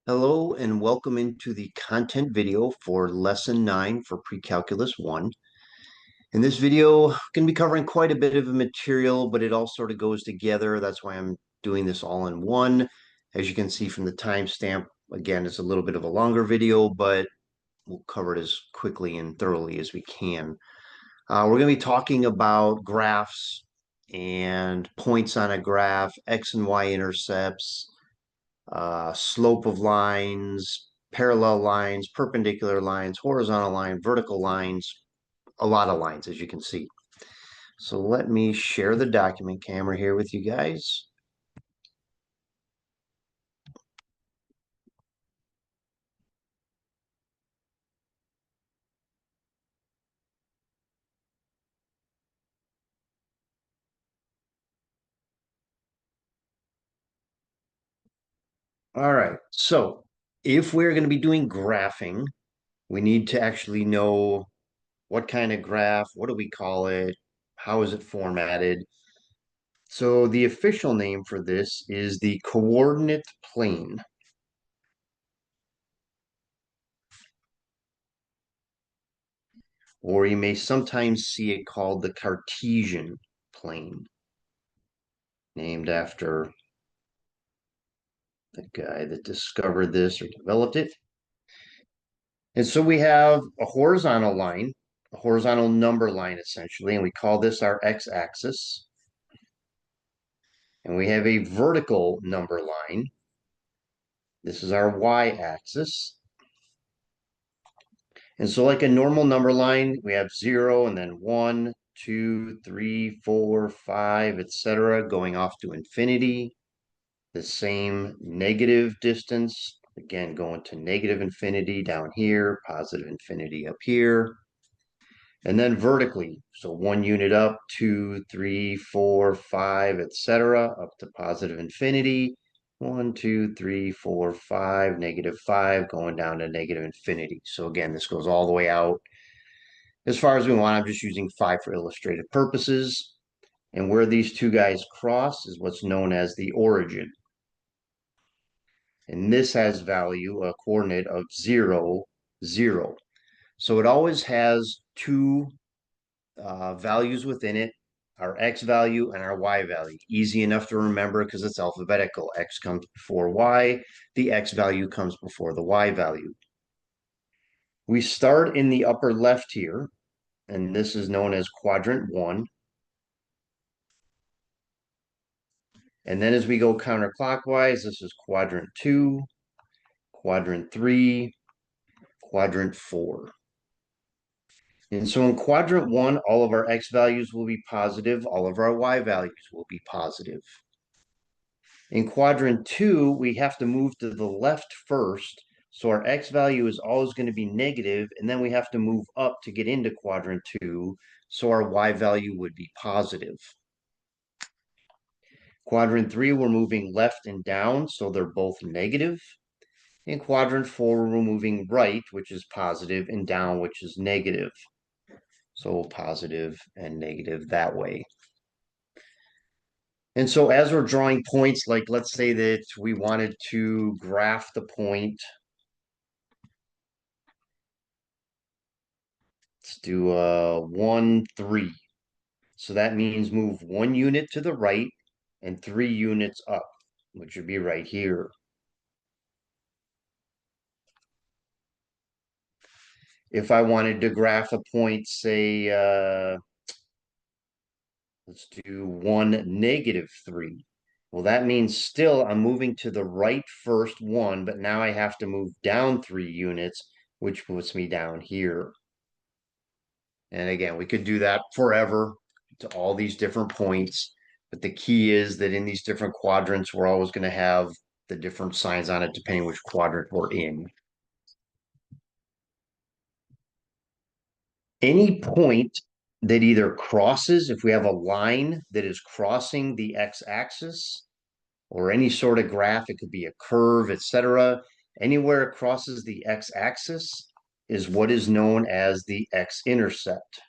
Hello and welcome into the content video for Lesson 9 for Precalculus 1. In this video, I'm going to be covering quite a bit of material, but it all sort of goes together. That's why I'm doing this all in one. As you can see from the timestamp, again, it's a little bit of a longer video, but we'll cover it as quickly and thoroughly as we can. We're going to be talking about graphs and points on a graph, X and Y intercepts, slope of lines, parallel lines, perpendicular lines, horizontal line, vertical lines, a lot of lines, as you can see. So let me share the document camera here with you guys. All right, so if we're going to be doing graphing, we need to actually know what kind of graph, what do we call it, how is it formatted. So the official name for this is the coordinate plane. Or you may sometimes see it called the Cartesian plane, named after the guy that discovered this or developed it. And so we have a horizontal line, a horizontal number line essentially, and we call this our x-axis. And we have a vertical number line. This is our y-axis. And so like a normal number line, we have 0 and then 1, 2, 3, 4, 5, etc., going off to infinity. The same negative distance, again, going to negative infinity down here, positive infinity up here. And then vertically, so 1 unit up, 2, 3, 4, 5, etc., up to positive infinity. 1, 2, 3, 4, 5, -5, going down to negative infinity. So again, this goes all the way out as far as we want. I'm just using 5 for illustrative purposes. And where these two guys cross is what's known as the origin. And this has value, a coordinate of 0, 0. So it always has two values within it, our x value and our y value. Easy enough to remember because it's alphabetical. X comes before y. The x value comes before the y value. We start in the upper left here, and this is known as quadrant 1. And then as we go counterclockwise, this is quadrant 2, quadrant 3, quadrant 4. And so in quadrant 1, all of our x values will be positive. All of our y values will be positive. In quadrant 2, we have to move to the left first. So our x value is always going to be negative, and then we have to move up to get into quadrant 2. So our y value would be positive. Quadrant 3, we're moving left and down, so they're both negative. In quadrant 4, we're moving right, which is positive, and down, which is negative. So positive and negative that way. And so as we're drawing points, like let's say that we wanted to graph the point. Let's do 1, 3. So that means move 1 unit to the right and 3 units up, which would be right here. If I wanted to graph a point, say, let's do 1, -3. Well, that means still I'm moving to the right first one, but now I have to move down 3 units, which puts me down here. And again, we could do that forever to all these different points. But the key is that in these different quadrants, we're always going to have the different signs on it depending which quadrant we're in. Any point that either crosses, if we have a line that is crossing the x-axis, or any sort of graph, it could be a curve, etc. Anywhere it crosses the x-axis is what is known as the x-intercept.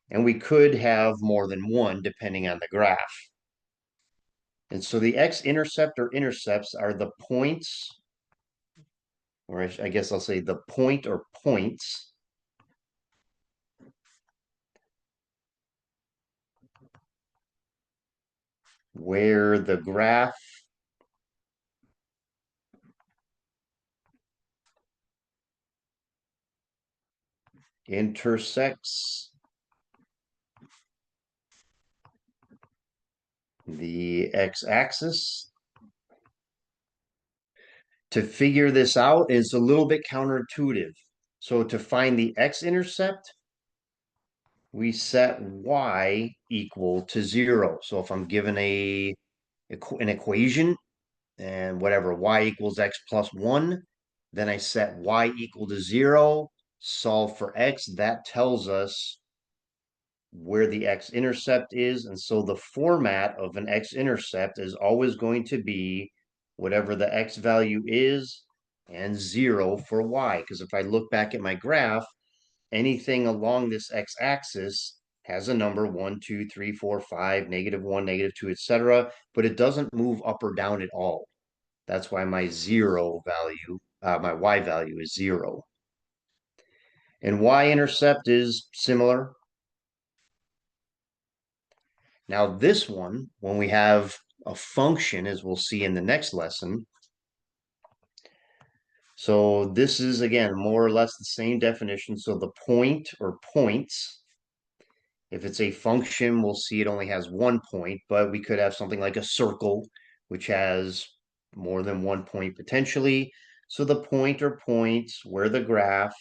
And we could have more than one depending on the graph. And so the x-intercept or intercepts are the points, or I guess I'll say the point or points where the graph intersects the x-axis. To figure this out is a little bit counterintuitive. So to find the x-intercept, we set y equal to 0. So if I'm given an equation and whatever, y equals x plus 1, then I set y equal to 0, solve for x. That tells us where the x-intercept is. And so the format of an x-intercept is always going to be whatever the x value is and 0 for y. Because if I look back at my graph, anything along this x-axis has a number 1, 2, 3, 4, 5, -1, -2, etc. But it doesn't move up or down at all. That's why my my y value is 0. And y-intercept is similar. Now this one, when we have a function, as we'll see in the next lesson, so this is, again, more or less the same definition. So the point or points, if it's a function, we'll see it only has one point, but we could have something like a circle, which has more than one point potentially. So the point or points where the graph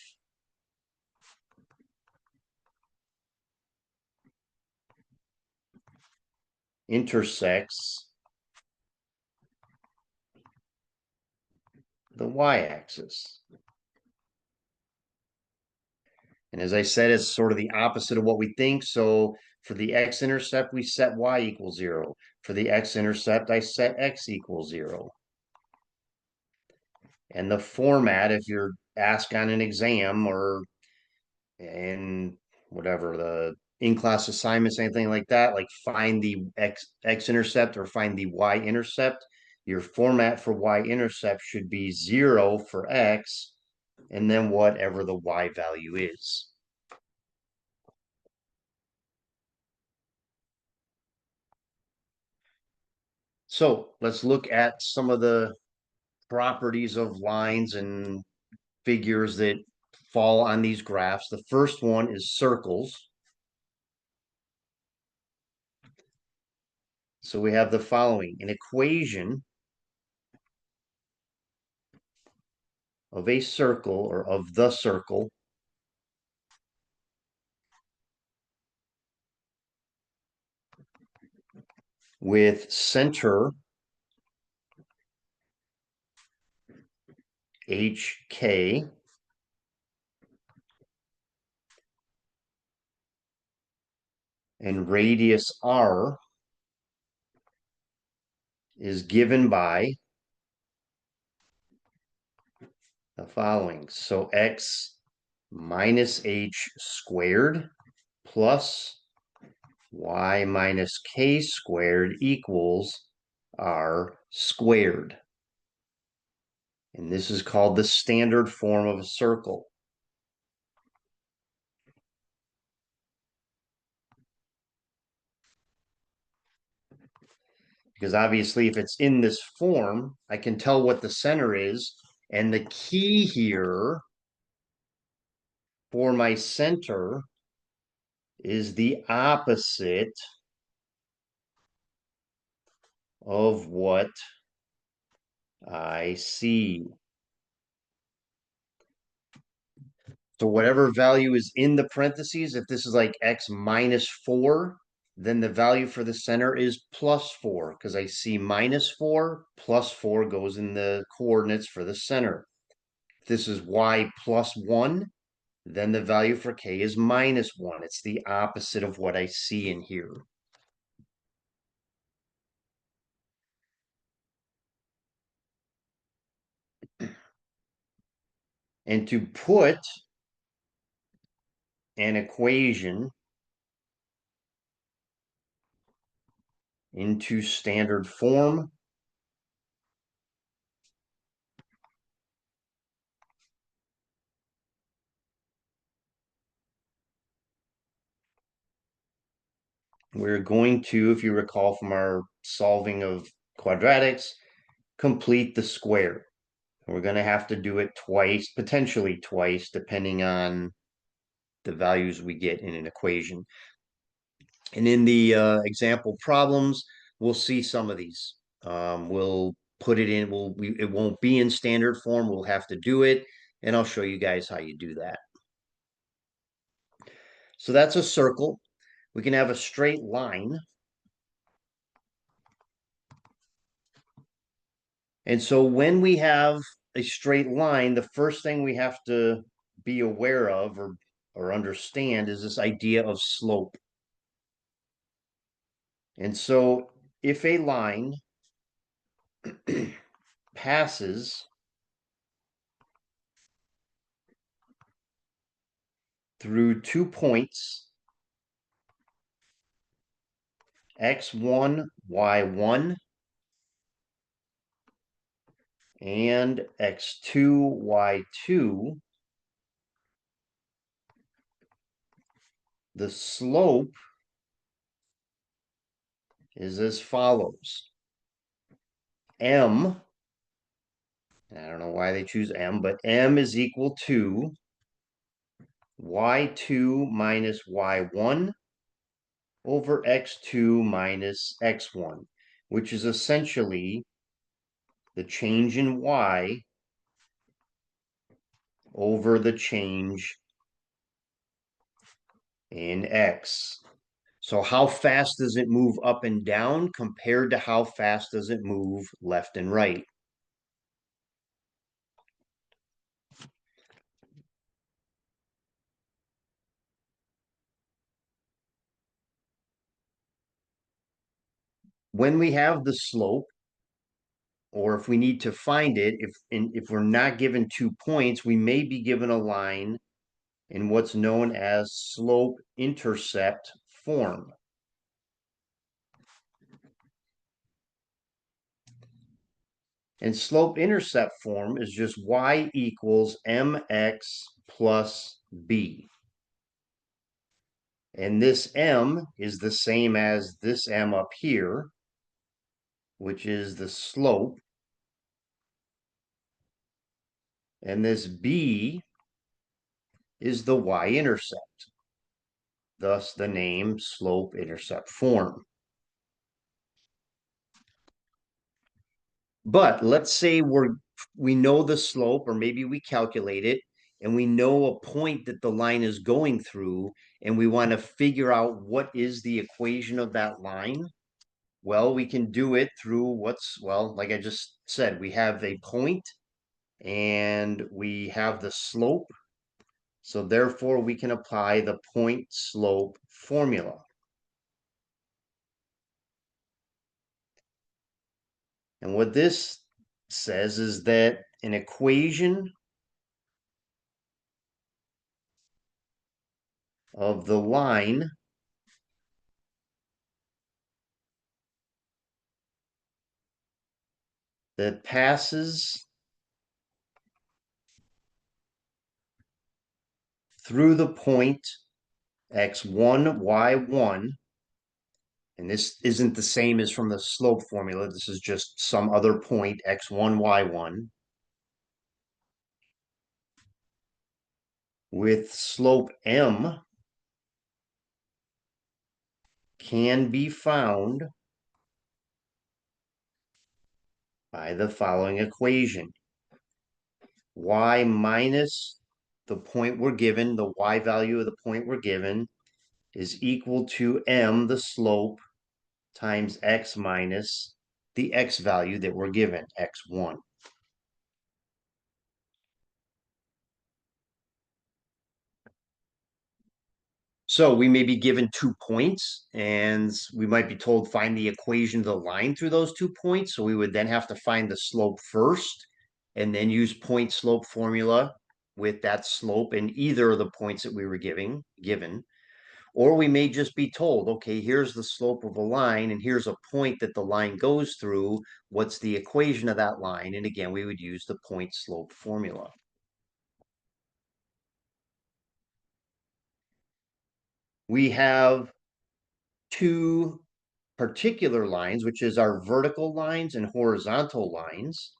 intersects the y-axis. And as I said, it's sort of the opposite of what we think. So for the x-intercept, we set y equals 0. For the x-intercept, I set x equals 0. And the format, if you're asked on an exam or in whatever, the in-class assignments, anything like that, like find the x-intercept or find the y-intercept, your format for y-intercept should be 0 for x, and then whatever the y value is. So let's look at some of the properties of lines and figures that fall on these graphs. The first one is circles. So we have the following: an equation of a circle or of the circle with center HK and radius R is given by the following. So x minus h squared plus y minus k squared equals r squared. And this is called the standard form of a circle. Because obviously, if it's in this form, I can tell what the center is. And the key here for my center is the opposite of what I see. So whatever value is in the parentheses, if this is like x minus 4, then the value for the center is plus 4, because I see minus 4, plus 4 goes in the coordinates for the center. If this is y plus 1, then the value for k is minus 1. It's the opposite of what I see in here. And to put an equation into standard form. We're going to, if you recall from our solving of quadratics, complete the square. We're going to have to do it twice, potentially twice, depending on the values we get in an equation. And in the example problems, we'll see some of these. We'll put it in, it won't be in standard form. We'll have to do it, and I'll show you guys how you do that. So that's a circle. We can have a straight line. And so when we have a straight line, the first thing we have to be aware of or understand is this idea of slope. And so if a line passes through 2 points, x1, y1, and x2, y2, the slope is as follows. M, and I don't know why they choose M, but M is equal to y2 minus y1 over x2 minus x1, which is essentially the change in y over the change in x. So how fast does it move up and down compared to how fast does it move left and right? When we have the slope, or if we need to find it, if we're not given 2 points, we may be given a line in what's known as slope-intercept form. And slope-intercept form is just y equals mx plus b. And this m is the same as this m up here, which is the slope. And this b is the y-intercept, thus the name slope-intercept form. But let's say we know the slope, or maybe we calculate it, and we know a point that the line is going through, and we want to figure out what is the equation of that line. Well, we can do it through like I just said, we have a point and we have the slope. So therefore, we can apply the point slope formula. And what this says is that an equation of the line that passes through the point x1, y1, and this isn't the same as from the slope formula, this is just some other point x1, y1, with slope m can be found by the following equation. Y minus the point we're given, the y value of the point we're given, is equal to m, the slope, times x minus the x value that we're given, x1. So we may be given 2 points, and we might be told find the equation of the line through those 2 points. So we would then have to find the slope first, and then use point slope formula with that slope in either of the points that we were given. Or we may just be told, okay, here's the slope of a line and here's a point that the line goes through. What's the equation of that line? And again, we would use the point slope formula. We have two particular lines, which is our vertical lines and horizontal lines.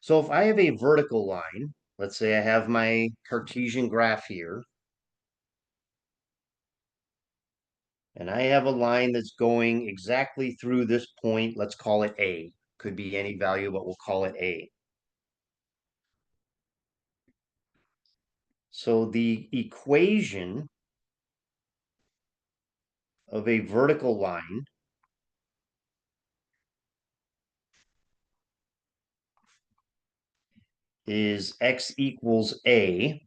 So if I have a vertical line, let's say I have my Cartesian graph here, and I have a line that's going exactly through this point. Let's call it A. Could be any value, but we'll call it A. So the equation of a vertical line is x equals A.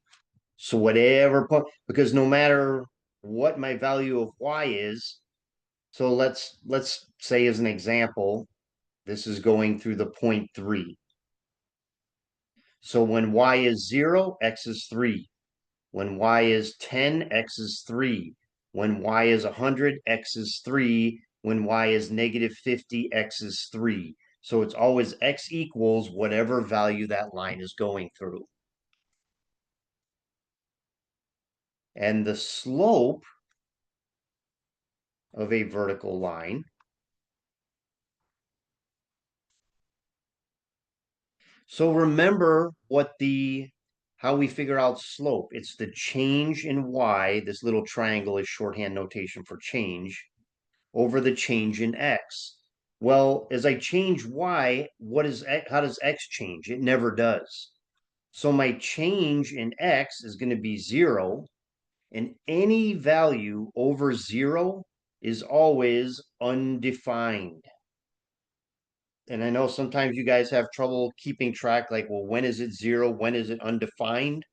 So whatever point, because no matter what my value of y is, so let's say as an example, this is going through the point 3. So when y is 0, x is 3. When y is 10, x is 3. When y is 100, x is 3. When y is negative 50, x is 3. So it's always x equals whatever value that line is going through. And the slope of a vertical line, so remember how we figure out slope. It's the change in y. This little triangle is shorthand notation for change over the change in x. Well, as I change y, how does x change? It never does. So my change in x is going to be 0, and any value over 0 is always undefined. And I know sometimes you guys have trouble keeping track, like, well, when is it 0? When is it undefined?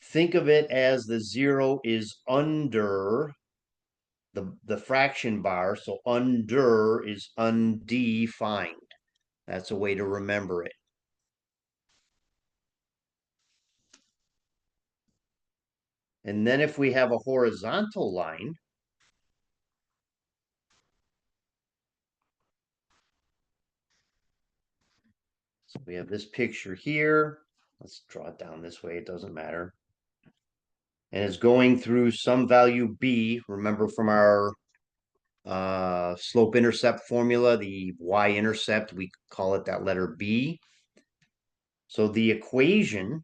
Think of it as the 0 is under the fraction bar, so under is undefined. That's a way to remember it. And then if we have a horizontal line, so we have this picture here. Let's draw it down this way, it doesn't matter. And it's going through some value b. Remember from our slope intercept formula, the y-intercept, we call it that letter b. So the equation,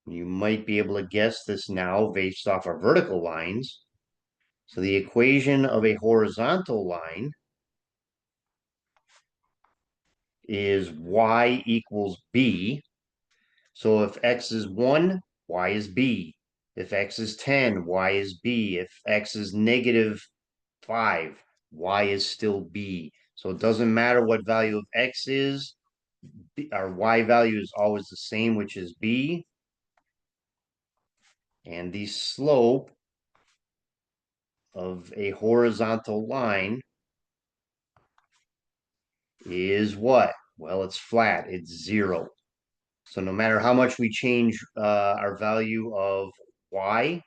you might be able to guess this now based off our vertical lines. So the equation of a horizontal line is y equals b. So if x is 1, y is b. If x is 10, y is b. If x is negative 5, y is still b. So it doesn't matter what value of x is, our y value is always the same, which is b. And the slope of a horizontal line is what? Well, it's flat, it's 0. So no matter how much we change our value of y,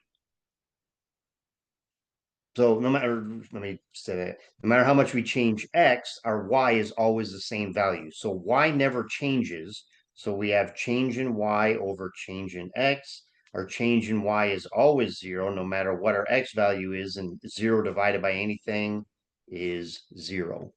so no matter, let me say that, no matter how much we change x, our y is always the same value. So y never changes. So we have change in y over change in x. Our change in y is always 0, no matter what our x value is, and 0 divided by anything is 0.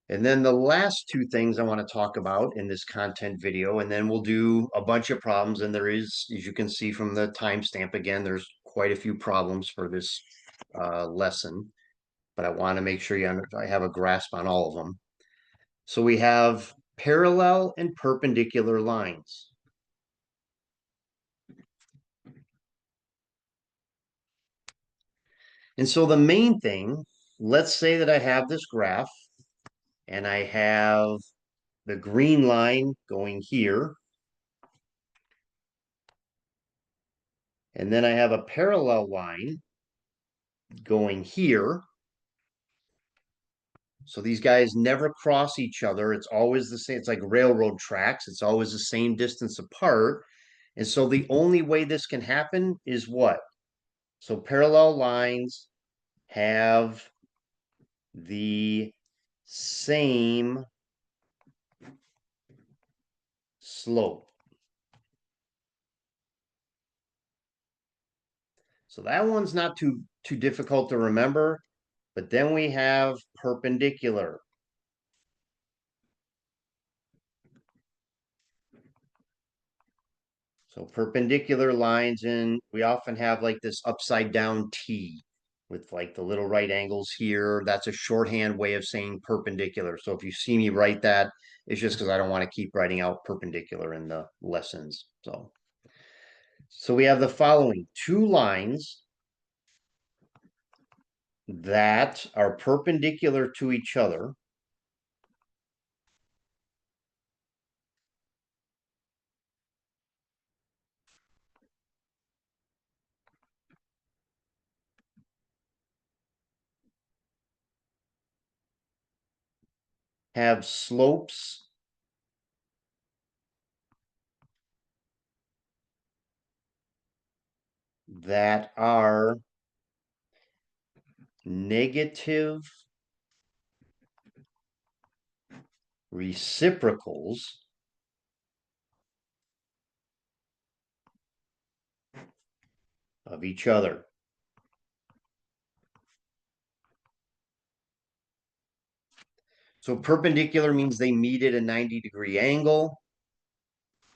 And then the last two things I want to talk about in this content video, and then we'll do a bunch of problems. And there is, as you can see from the timestamp again, there's quite a few problems for this lesson, but I want to make sure I have a grasp on all of them. So we have parallel and perpendicular lines. And so the main thing, let's say that I have this graph and I have the green line going here And then I have a parallel line going here. So these guys never cross each other. It's always the same. It's like railroad tracks. It's always the same distance apart. And so the only way this can happen is what? So parallel lines have the same slope. So that one's not too difficult to remember. But then we have perpendicular. So perpendicular lines, and we often have like this upside down T with like the little right angles here. That's a shorthand way of saying perpendicular. So if you see me write that, it's just because I don't want to keep writing out perpendicular in the lessons. So we have the following two lines that are perpendicular to each other. Have slopes that are negative reciprocals of each other. So perpendicular means they meet at a 90-degree angle.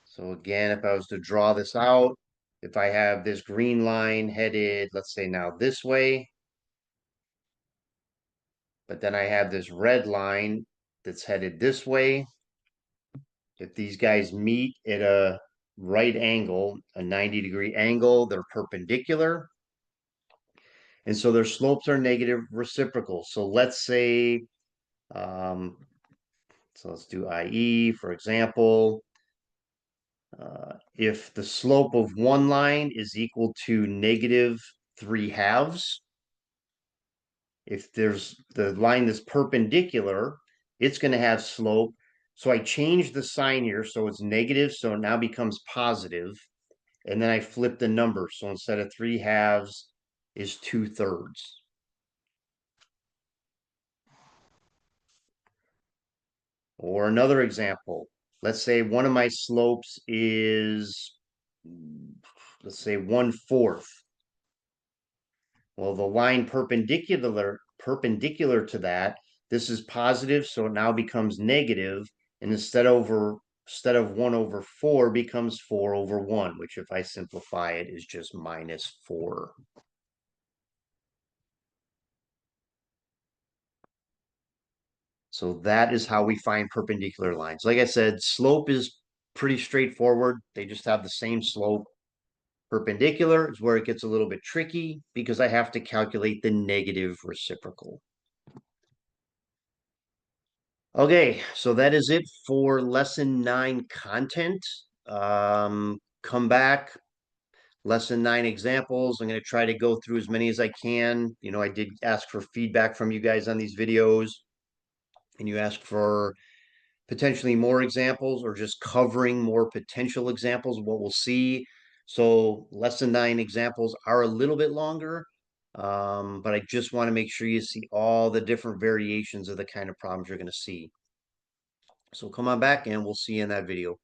So again, if I was to draw this out, if I have this green line headed, let's say now this way, but then I have this red line that's headed this way. If these guys meet at a right angle, a 90-degree angle, they're perpendicular. And so their slopes are negative reciprocal. So let's say, so let's do IE, for example. If the slope of one line is equal to -3/2, if there's the line that's perpendicular, it's going to have slope. So I change the sign here so it's negative, so it now becomes positive. And then I flip the number. So instead of 3/2 is 2/3. Or another example, let's say one of my slopes is, let's say 1/4. Well, the line perpendicular to that, this is positive, so it now becomes negative, and instead of 1/4 becomes 4/1, which if I simplify it is just -4. So that is how we find perpendicular lines. Like I said, slope is pretty straightforward. They just have the same slope. Perpendicular is where it gets a little bit tricky because I have to calculate the negative reciprocal. Okay, so that is it for lesson 9 content. Come back, lesson 9 examples. I'm going to try to go through as many as I can. You know, I did ask for feedback from you guys on these videos, and you asked for potentially more examples or just covering more potential examples of what we'll see. So lesson 9 examples are a little bit longer, but I just want to make sure you see all the different variations of the kind of problems you're going to see. So come on back and we'll see you in that video.